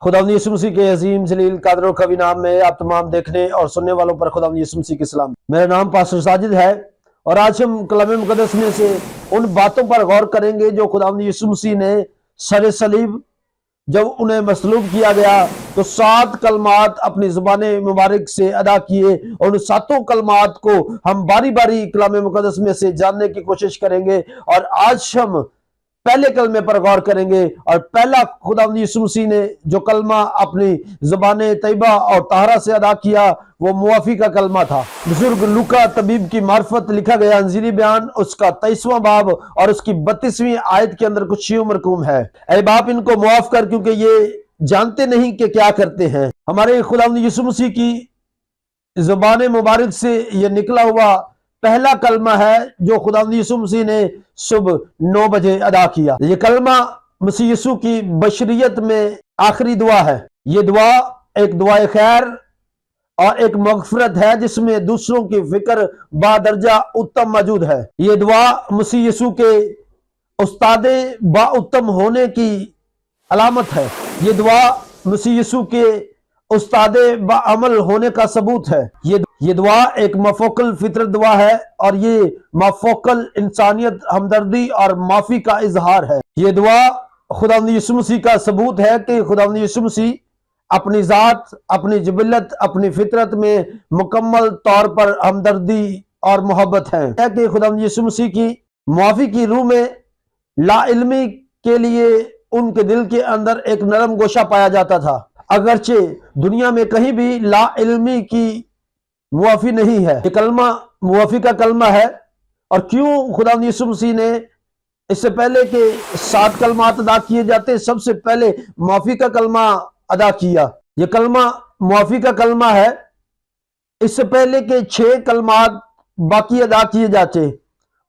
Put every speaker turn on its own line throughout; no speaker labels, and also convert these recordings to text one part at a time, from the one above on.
خداوند یسوع مسیح کے عظیم جلیل قادر و قوی نام میں آپ تمام دیکھنے اور سننے والوں پر خداوند یسوع مسیح کی سلام۔ میرا نام پاسٹر ساجد ہے اور آج ہم کلام مقدس میں سے ان باتوں پر غور کریں گے جو خداوند یسوع مسیح نے سر صلیب جب انہیں مصلوب کیا گیا تو 7 کلمات اپنی زبان مبارک سے ادا کیے، اور ان 7 کلمات کو ہم باری باری کلام مقدس میں سے جاننے کی کوشش کریں گے۔ اور آج ہم پہلے کلمے پر غور کریں گے، اور پہلا خداوند یسوع مسیح نے جو کلمہ اپنی زبان طیبہ اور طاہرہ سے ادا کیا وہ معافی کا کلمہ تھا۔ بزرگ لوکا طبیب کی معرفت لکھا گیا انجیلی بیان اس کا 23واں باب اور اس کی 32ویں آیت کے اندر کچھ یوں مرقوم ہے: اے باپ ان کو معاف کر کیونکہ یہ جانتے نہیں کہ کیا کرتے ہیں۔ ہمارے خداوند یسوع مسیح کی زبان مبارک سے یہ نکلا ہوا پہلا کلمہ ہے جو خداوند یسوع مسیح نے صبح 9 بجے ادا کیا۔ یہ کلمہ مسیح یسوع کی بشریت میں آخری دعا ہے۔ یہ دعا ایک دعائے خیر اور ایک مغفرت ہے جس میں دوسروں کی فکر با درجہ اتم موجود ہے۔ یہ دعا مسیح یسوع کے استاد با اتم ہونے کی علامت ہے۔ یہ دعا مسیح یسوع کے استاد با عمل ہونے کا ثبوت ہے۔ یہ دعا ایک مافوق الفطرت دعا ہے اور یہ مافوق انسانیت، ہمدردی اور معافی کا اظہار ہے۔ یہ دعا خداوند یسوع مسیح کا ثبوت ہے کہ خداوند یسوع مسیح اپنی ذات، اپنی جبلت، اپنی فطرت میں مکمل طور پر ہمدردی اور محبت ہے کہ خداوند یسوع مسیح کی معافی کی روح میں لا علمی کے لیے ان کے دل کے اندر ایک نرم گوشہ پایا جاتا تھا، اگرچہ دنیا میں کہیں بھی لا علمی کی معافی نہیں ہے۔ یہ کلمہ معافی کا کلمہ ہے۔ اور کیوں خداوند یسوع مسیح نے اس سے پہلے کہ 7 کلمات ادا کیے جاتے سب سے پہلے معافی کا کلمہ ادا کیا؟ یہ کلمہ معافی کا کلمہ ہے اس سے پہلے کہ 6 کلمات باقی ادا کیے جاتے۔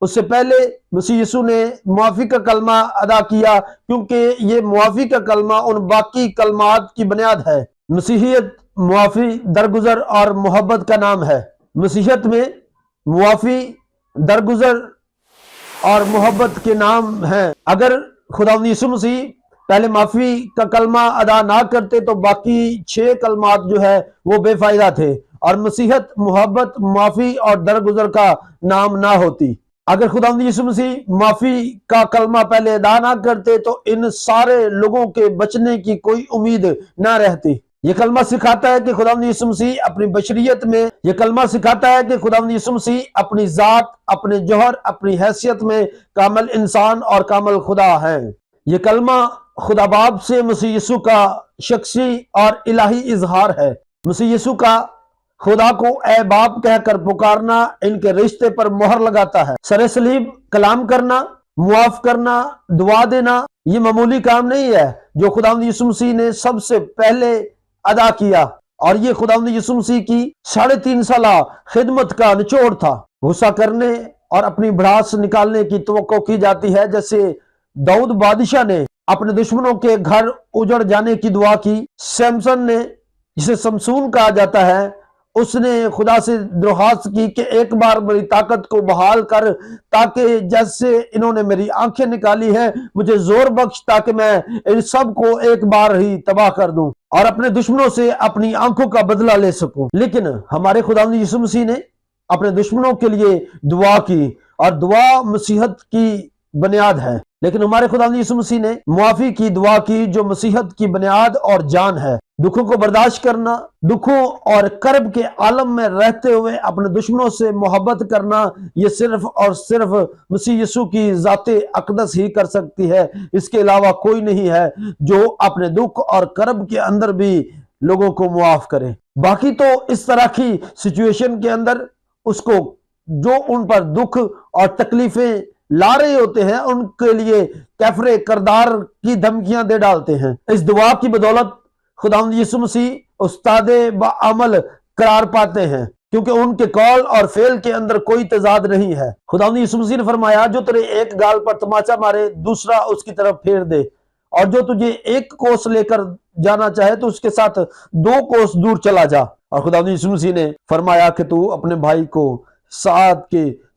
اس سے پہلے مسیح یسوع نے معافی کا کلمہ ادا کیا کیونکہ یہ معافی کا کلمہ ان باقی کلمات کی بنیاد ہے۔ مسیحیت معافی، درگزر اور محبت کا نام ہے۔ مسیحیت میں معافی، درگزر اور محبت کے نام ہیں۔ اگر خداوند یسوع مسیح پہلے معافی کا کلمہ ادا نہ کرتے تو باقی 6 کلمات جو ہے وہ بے فائدہ تھے اور مسیحیت محبت، معافی اور درگزر کا نام نہ ہوتی۔ اگر خداوند یسوع مسیح معافی کا کلمہ پہلے ادا نہ کرتے تو ان سارے لوگوں کے بچنے کی کوئی امید نہ رہتی۔ یہ کلمہ سکھاتا ہے کہ خداوند یسوع مسیح اپنی بشریت میں، یہ کلمہ سکھاتا ہے کہ خداوند یسوع مسیح اپنی ذات، اپنے جوہر، اپنی حیثیت میں کامل انسان اور کامل خدا ہیں۔ یہ کلمہ خدا باپ سے مسیح یسوع کا شخصی اور الہی اظہار ہے۔ مسیح یسوع کا خدا کو اے باپ کہہ کر پکارنا ان کے رشتے پر مہر لگاتا ہے۔ سر صلیب کلام کرنا، معاف کرنا، دعا دینا یہ معمولی کام نہیں ہے جو خداوند یسوع مسیح نے سب سے پہلے ادا کیا، اور یہ خداوند یسوع مسیح کی 3.5 سالہ خدمت کا نچوڑ تھا۔ غصہ کرنے اور اپنی بھڑاس نکالنے کی توقع کی جاتی ہے، جیسے داؤد بادشاہ نے اپنے دشمنوں کے گھر اجڑ جانے کی دعا کی۔ سمسن نے، جسے سمسون کہا جاتا ہے، اس نے خدا سے درخواست کی کہ ایک بار میری طاقت کو بحال کر تاکہ جیسے انہوں نے میری آنکھیں نکالی ہیں مجھے زور بخش تاکہ میں ان سب کو ایک بار ہی تباہ کر دوں اور اپنے دشمنوں سے اپنی آنکھوں کا بدلہ لے سکوں۔ لیکن ہمارے خداوند یسوع مسیح نے اپنے دشمنوں کے لیے دعا کی، اور دعا مسیحت کی بنیاد ہے۔ لیکن ہمارے خداوند یسوع مسیح نے معافی کی دعا کی جو مسیحت کی بنیاد اور جان ہے۔ دکھوں کو برداشت کرنا، دکھوں اور کرب کے عالم میں رہتے ہوئے اپنے دشمنوں سے محبت کرنا، یہ صرف اور صرف مسیح یسوع کی ذات اقدس ہی کر سکتی ہے۔ اس کے علاوہ کوئی نہیں ہے جو اپنے دکھ اور کرب کے اندر بھی لوگوں کو معاف کرے۔ باقی تو اس طرح کی سچویشن کے اندر اس کو جو ان پر دکھ اور تکلیفیں لا رہے ہوتے ہیں ان کے لیے کفر کردار کی دھمکیاں دے ڈالتے ہیں۔ اس دعا کی بدولت خداوند یسوع مسیح استاد با عمل قرار پاتے ہیں کیونکہ ان کے قول اور فعل کے اندر کوئی تضاد نہیں ہے۔ خداوند یسوع مسیح نے فرمایا جو تیرے ایک گال پر تماچا مارے دوسرا اس کی طرف پھیر دے، اور جو تجھے 1 کوس لے کر جانا چاہے تو اس کے ساتھ 2 کوس دور چلا جا۔ اور خداوند یسوع مسیح نے فرمایا کہ تو اپنے بھائی کو ساتھ کے